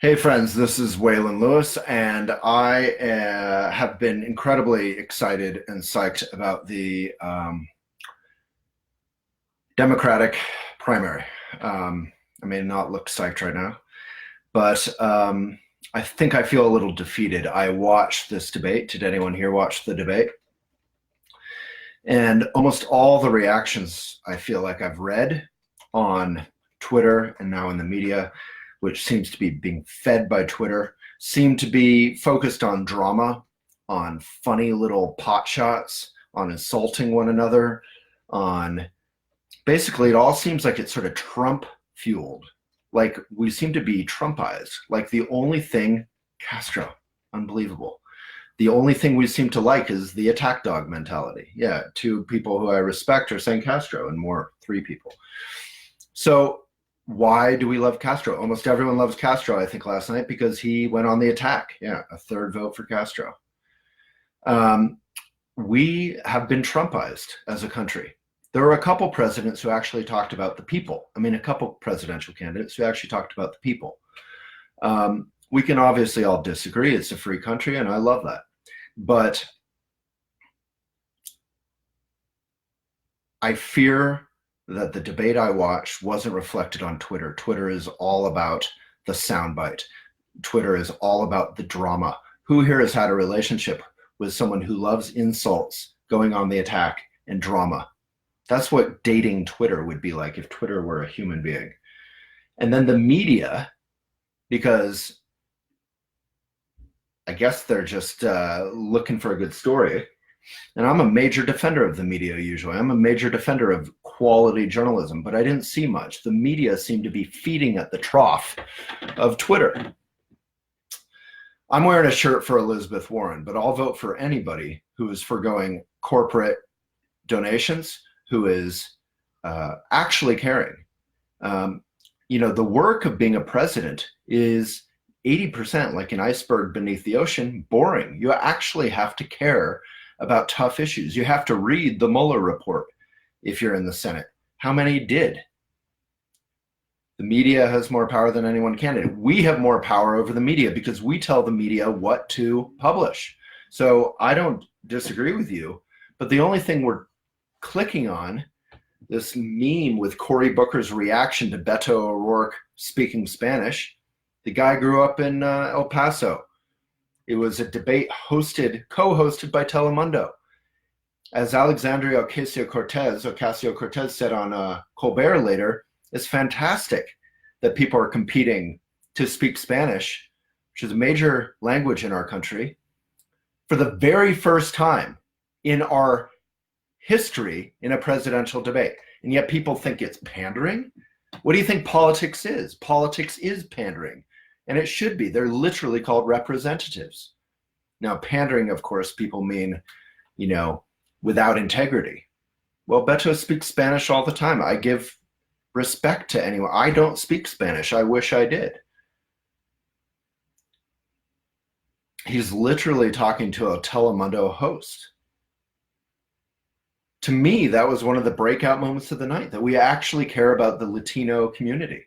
Hey friends, this is Waylon Lewis, and I have been incredibly excited and psyched about the Democratic primary. I may not look psyched right now, but I think I feel a little defeated. I watched this debate. Did anyone here watch the debate? And almost all the reactions I feel like I've read on Twitter and now in the media, which seems to be being fed by Twitter, seem to be focused on drama, on funny little pot shots, on insulting one another, on basically it all seems like it's sort of Trump fueled. Like we seem to be Trumpized. Like the only thing, Castro, unbelievable. The only thing we seem to like is the attack dog mentality. Yeah, two people who I respect are saying Castro, and more, three people. So why do we love Castro? Almost everyone loves Castro, I think, last night because he went on the attack. Yeah, a third vote for Castro. We have been Trumpized as a country. There were a couple presidents who actually talked about the people. I mean, a couple presidential candidates who actually talked about the people. We can obviously all disagree. It's a free country, and I love that. But I fear that the debate I watched wasn't reflected on Twitter. Twitter is all about the soundbite. Twitter is all about the drama. Who here has had a relationship with someone who loves insults, going on the attack, and drama? That's what dating Twitter would be like if Twitter were a human being. And then the media, because I guess they're just looking for a good story. And I'm a major defender of the media usually. I'm a major defender of quality journalism, but I didn't see much. The media seemed to be feeding at the trough of Twitter. I'm wearing a shirt for Elizabeth Warren, but I'll vote for anybody who is foregoing corporate donations, who is actually caring. The work of being a president is 80% like an iceberg beneath the ocean, boring. You actually have to care about tough issues. You have to read the Mueller report if you're in the Senate. How many did? The media has more power than any one candidate. We have more power over the media because we tell the media what to publish. So I don't disagree with you, but the only thing we're clicking on, this meme with Cory Booker's reaction to Beto O'Rourke speaking Spanish. The guy grew up in El Paso. It was a debate co-hosted by Telemundo. As Alexandria Ocasio-Cortez said on Colbert later, it's fantastic that people are competing to speak Spanish, which is a major language in our country, for the very first time in our history in a presidential debate. And yet people think it's pandering. What do you think politics is? Politics is pandering. And it should be. They're literally called representatives. Now, pandering, of course, people mean, without integrity. Well, Beto speaks Spanish all the time. I give respect to anyone. I don't speak Spanish. I wish I did. He's literally talking to a Telemundo host. To me, that was one of the breakout moments of the night, that we actually care about the Latino community.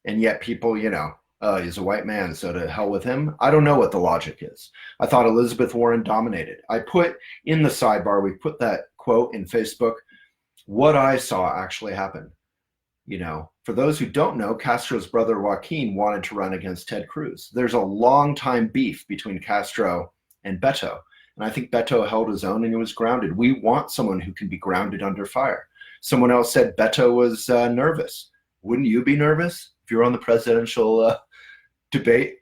And yet people, he's a white man, so to hell with him. I don't know what the logic is. I thought Elizabeth Warren dominated. I put in the sidebar, we put that quote in Facebook, what I saw actually happen. For those who don't know, Castro's brother Joaquin wanted to run against Ted Cruz. There's a long time beef between Castro and Beto. And I think Beto held his own and he was grounded. We want someone who can be grounded under fire. Someone else said Beto was nervous. Wouldn't you be nervous if you're on the presidential debate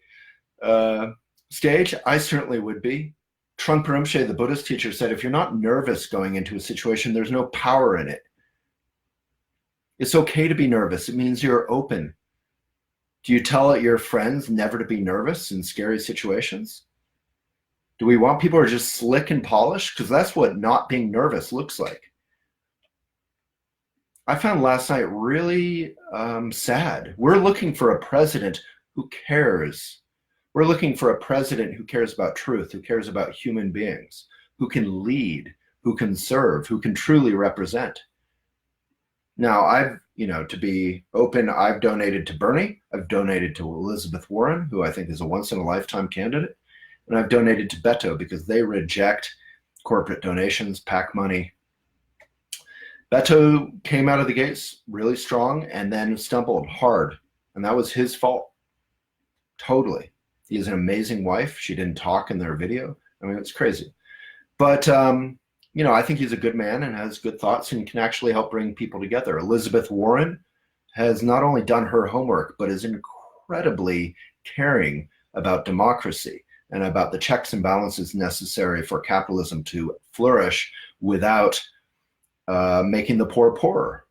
stage? I certainly would be. Trungpa Rinpoche, the Buddhist teacher, said, if you're not nervous going into a situation, there's no power in it. It's okay to be nervous. It means you're open. Do you tell your friends never to be nervous in scary situations? Do we want people who are just slick and polished? Because that's what not being nervous looks like. I found last night really sad. We're looking for a president who cares. We're looking for a president who cares about truth, who cares about human beings, who can lead, who can serve, who can truly represent. Now, to be open, I've donated to Bernie. I've donated to Elizabeth Warren, who I think is a once in a lifetime candidate. And I've donated to Beto because they reject corporate donations, PAC money. Beto came out of the gates really strong and then stumbled hard. And that was his fault. Totally. He has an amazing wife. She didn't talk in their video. I mean, it's crazy. But, I think he's a good man and has good thoughts and can actually help bring people together. Elizabeth Warren has not only done her homework, but is incredibly caring about democracy and about the checks and balances necessary for capitalism to flourish without making the poor poorer.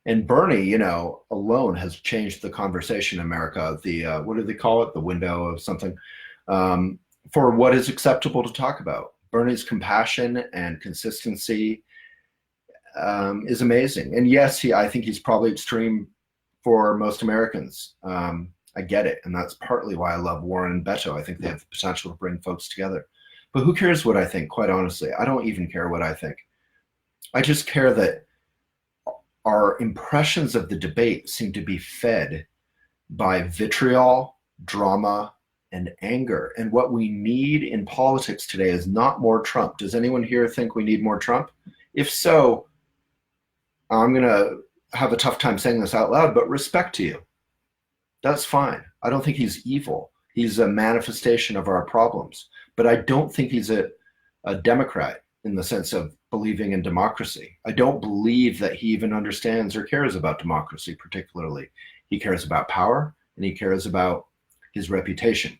And Bernie, alone has changed the conversation in America. The what do they call it? The window of something for what is acceptable to talk about. Bernie's compassion and consistency is amazing. And yes, I think he's probably extreme for most Americans. I get it, and that's partly why I love Warren and Beto. I think they have the potential to bring folks together. But who cares what I think? Quite honestly, I don't even care what I think. I just care that our impressions of the debate seem to be fed by vitriol, drama, and anger. And what we need in politics today is not more Trump. Does anyone here think we need more Trump? If so, I'm going to have a tough time saying this out loud, but respect to you. That's fine. I don't think he's evil. He's a manifestation of our problems. But I don't think he's a Democrat in the sense of believing in democracy. I don't believe that he even understands or cares about democracy particularly. He cares about power and he cares about his reputation.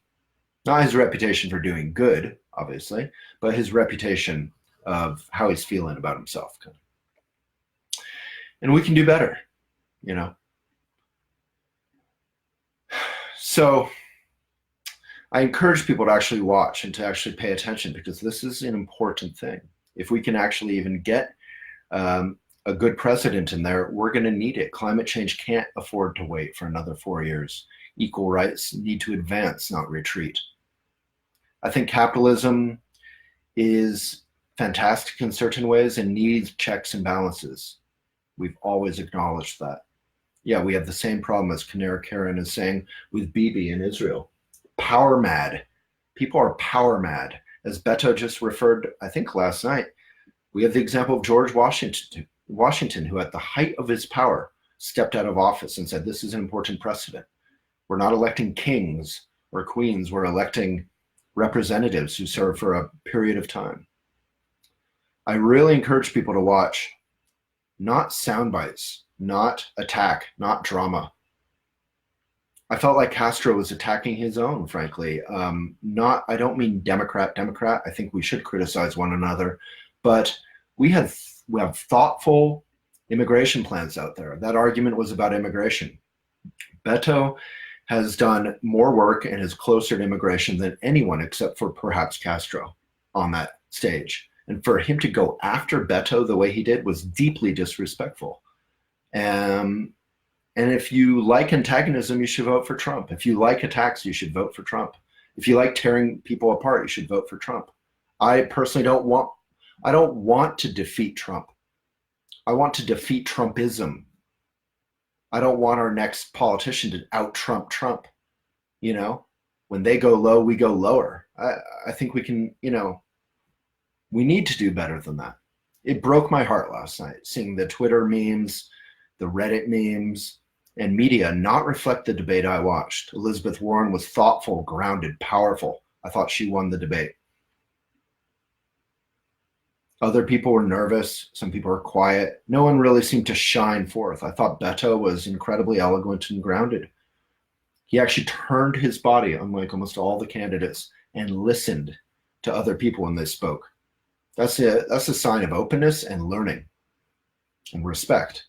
Not his reputation for doing good, obviously, but his reputation of how he's feeling about himself. And we can do better, So I encourage people to actually watch and to actually pay attention because this is an important thing. If we can actually even get a good president in there, we're going to need it. Climate change can't afford to wait for another 4 years. Equal rights need to advance, not retreat. I think capitalism is fantastic in certain ways and needs checks and balances. We've always acknowledged that. Yeah, we have the same problem as Karen is saying with Bibi in Israel. Power mad. People are power mad. As Beto just referred, I think last night, we have the example of George Washington, who at the height of his power stepped out of office and said, this is an important precedent. We're not electing kings or queens, we're electing representatives who serve for a period of time. I really encourage people to watch, not sound bites, not attack, not drama. I felt like Castro was attacking his own, frankly. I don't mean Democrat. I think we should criticize one another, but we have thoughtful immigration plans out there. That argument was about immigration. Beto has done more work and is closer to immigration than anyone except for perhaps Castro on that stage. And for him to go after Beto the way he did was deeply disrespectful. And if you like antagonism, you should vote for Trump. If you like attacks, you should vote for Trump. If you like tearing people apart, you should vote for Trump. I personally don't want to defeat Trump. I want to defeat Trumpism. I don't want our next politician to out-Trump Trump. When they go low, we go lower. I think we can, we need to do better than that. It broke my heart last night, seeing the Twitter memes, the Reddit memes, and media not reflect the debate I watched. Elizabeth Warren was thoughtful, grounded, powerful. I thought she won the debate. Other people were nervous. Some people were quiet. No one really seemed to shine forth. I thought Beto was incredibly eloquent and grounded. He actually turned his body, unlike almost all the candidates, and listened to other people when they spoke. That's a sign of openness and learning and respect.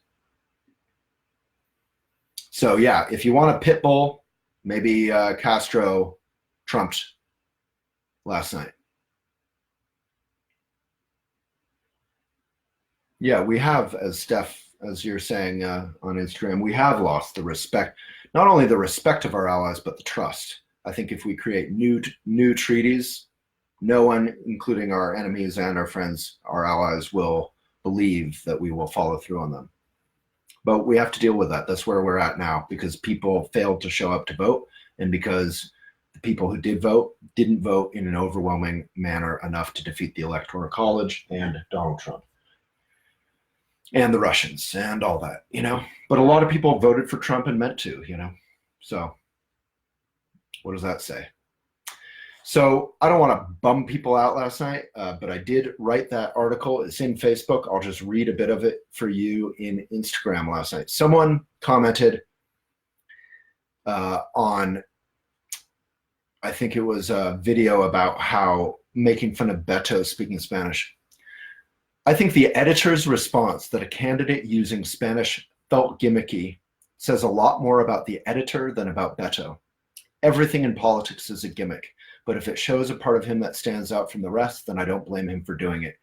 So yeah, if you want a pit bull, maybe Castro trumped last night. Yeah, we have, as you're saying on Instagram, we have lost the respect, not only the respect of our allies, but the trust. I think if we create new treaties, no one, including our enemies and our friends, our allies, will believe that we will follow through on them. But we have to deal with that. That's where we're at now, because people failed to show up to vote, and because the people who did vote didn't vote in an overwhelming manner enough to defeat the Electoral College and Donald Trump and the Russians and all that, But a lot of people voted for Trump and meant to, So what does that say? So I don't want to bum people out last night, but I did write that article. It's in Facebook. I'll just read a bit of it for you in Instagram last night. Someone commented on, I think it was a video about how making fun of Beto speaking Spanish. I think the editor's response that a candidate using Spanish felt gimmicky says a lot more about the editor than about Beto. Everything in politics is a gimmick, but if it shows a part of him that stands out from the rest, then I don't blame him for doing it.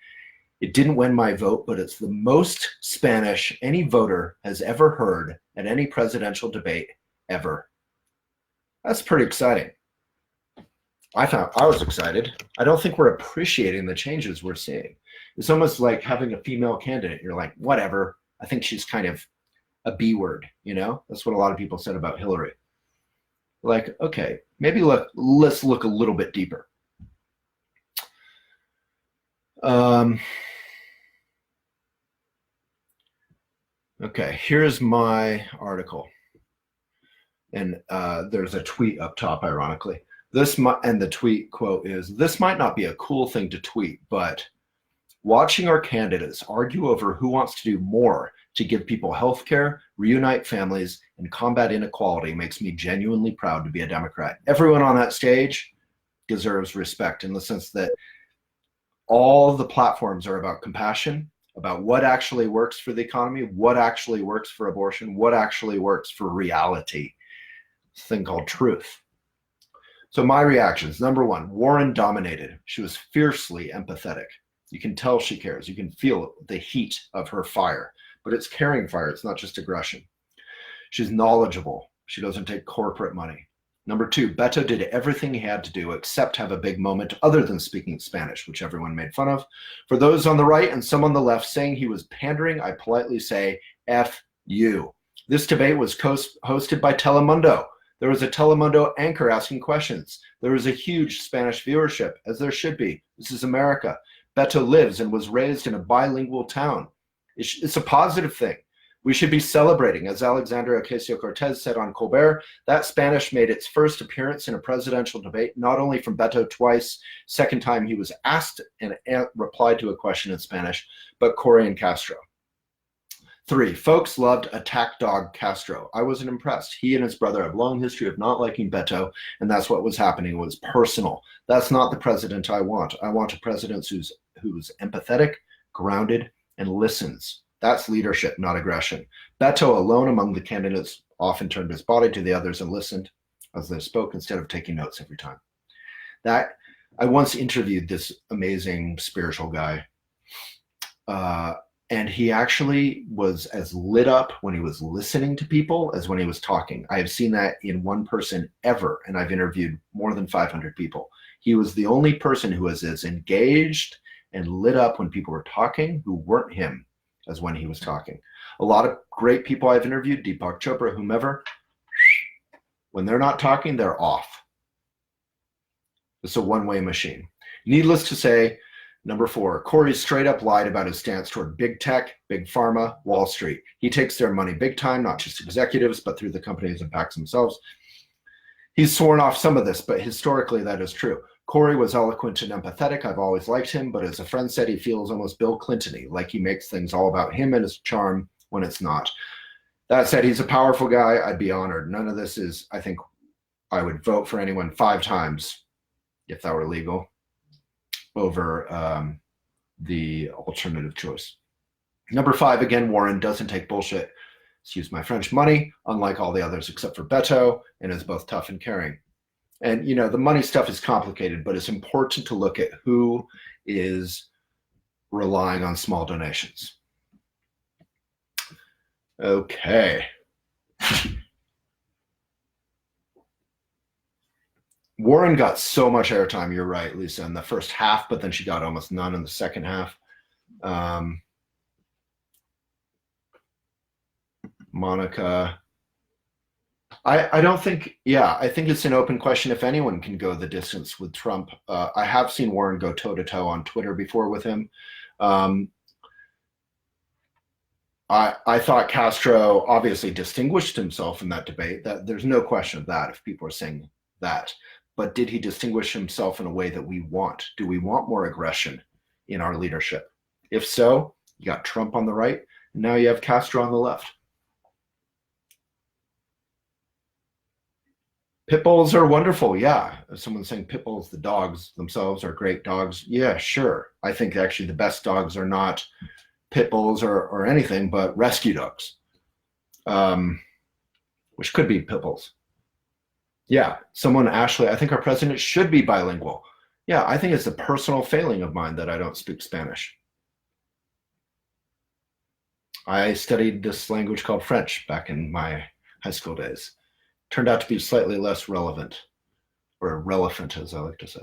It didn't win my vote, but it's the most Spanish any voter has ever heard at any presidential debate ever. That's pretty exciting. I was excited. I don't think we're appreciating the changes we're seeing. It's almost like having a female candidate. You're like, whatever. I think she's kind of a B word, That's what a lot of people said about Hillary. Like, okay, maybe let's look a little bit deeper. Okay, here's my article. And there's a tweet up top, ironically. And the tweet quote is, "This might not be a cool thing to tweet, but watching our candidates argue over who wants to do more to give people health care, reunite families, and combat inequality makes me genuinely proud to be a Democrat." Everyone on that stage deserves respect in the sense that all the platforms are about compassion, about what actually works for the economy, what actually works for abortion, what actually works for reality. This thing called truth. So my reactions, number one, Warren dominated. She was fiercely empathetic. You can tell she cares. You can feel the heat of her fire, but it's caring fire. It's not just aggression. She's knowledgeable. She doesn't take corporate money. Number two, Beto did everything he had to do except have a big moment other than speaking Spanish, which everyone made fun of. For those on the right and some on the left saying he was pandering, I politely say, F you. This debate was hosted by Telemundo. There was a Telemundo anchor asking questions. There was a huge Spanish viewership, as there should be. This is America. Beto lives and was raised in a bilingual town. It's a positive thing. We should be celebrating. As Alexandria Ocasio-Cortez said on Colbert, that Spanish made its first appearance in a presidential debate, not only from Beto twice, second time he was asked and replied to a question in Spanish, but Corey and Castro. 3, folks loved attack dog Castro. I wasn't impressed. He and his brother have a long history of not liking Beto, and that's what was happening. It was personal. That's not the president I want. I want a president who's empathetic, grounded, and listens. That's leadership, not aggression. Beto, alone among the candidates, often turned his body to the others and listened as they spoke instead of taking notes every time. I once interviewed this amazing spiritual guy, and he actually was as lit up when he was listening to people as when he was talking. I have seen that in one person ever, and I've interviewed more than 500 people. He was the only person who was as engaged and lit up when people were talking who weren't him as when he was talking. A lot of great people I've interviewed, Deepak Chopra, whomever, when they're not talking, they're off. It's a one-way machine. Needless to say, number 4, Corey straight up lied about his stance toward big tech, big pharma, Wall Street. He takes their money big time, not just executives, but through the companies and PACs themselves. He's sworn off some of this, but historically that is true. Corey was eloquent and empathetic. I've always liked him, but as a friend said, he feels almost Bill Clinton-y, like he makes things all about him and his charm when it's not. That said, he's a powerful guy. I'd be honored. None of this is, I think I would vote for anyone 5 times, if that were legal, over the alternative choice. Number 5, again, Warren doesn't take bullshit, excuse my French, money, unlike all the others except for Beto, and is both tough and caring. And, the money stuff is complicated, but it's important to look at who is relying on small donations. Okay. Warren got so much airtime, you're right, Lisa, in the first half, but then she got almost none in the second half. Monica. I don't think, yeah, I think it's an open question if anyone can go the distance with Trump. I have seen Warren go toe-to-toe on Twitter before with him. I thought Castro obviously distinguished himself in that debate. That there's no question of that if people are saying that. But did he distinguish himself in a way that we want? Do we want more aggression in our leadership? If so, you got Trump on the right, and now you have Castro on the left. Pit bulls are wonderful, yeah. If someone's saying pit bulls, the dogs themselves are great dogs, yeah, sure. I think actually the best dogs are not pit bulls or anything, but rescue dogs, which could be pit bulls. Yeah, someone, Ashley, I think our president should be bilingual. Yeah, I think it's a personal failing of mine that I don't speak Spanish. I studied this language called French back in my high school days. Turned out to be slightly less relevant, or irrelevant, as I like to say.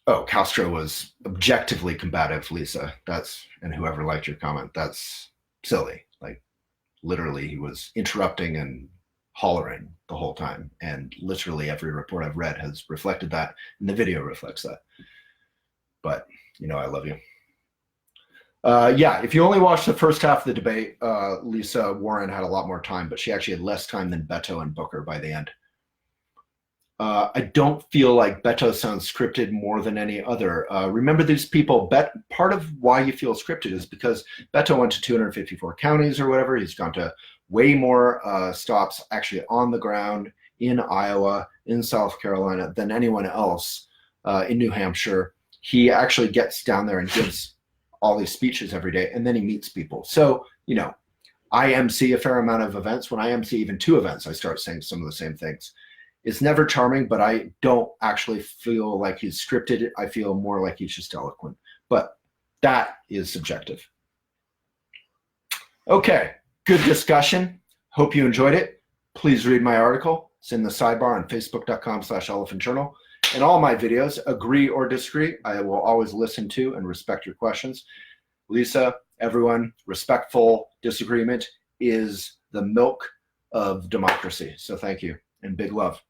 Oh, Castro was objectively combative, Lisa. And whoever liked your comment, that's silly. Like, literally, he was interrupting and hollering the whole time. And literally every report I've read has reflected that, and the video reflects that. But, I love you. Yeah, if you only watched the first half of the debate, Lisa Warren had a lot more time, but she actually had less time than Beto and Booker by the end. I don't feel like Beto sounds scripted more than any other. Remember these people, part of why you feel scripted is because Beto went to 254 counties or whatever. He's gone to way more stops actually on the ground in Iowa, in South Carolina than anyone else in New Hampshire. He actually gets down there and gives all these speeches every day, and then he meets people. So, I MC a fair amount of events. When I MC even 2 events, I start saying some of the same things. It's never charming, but I don't actually feel like he's scripted. I feel more like he's just eloquent. But that is subjective. Okay, good discussion. Hope you enjoyed it. Please read my article. It's in the sidebar on facebook.com/elephantjournal. In all my videos, agree or disagree, I will always listen to and respect your questions. Lisa, everyone, respectful disagreement is the milk of democracy. So thank you and big love.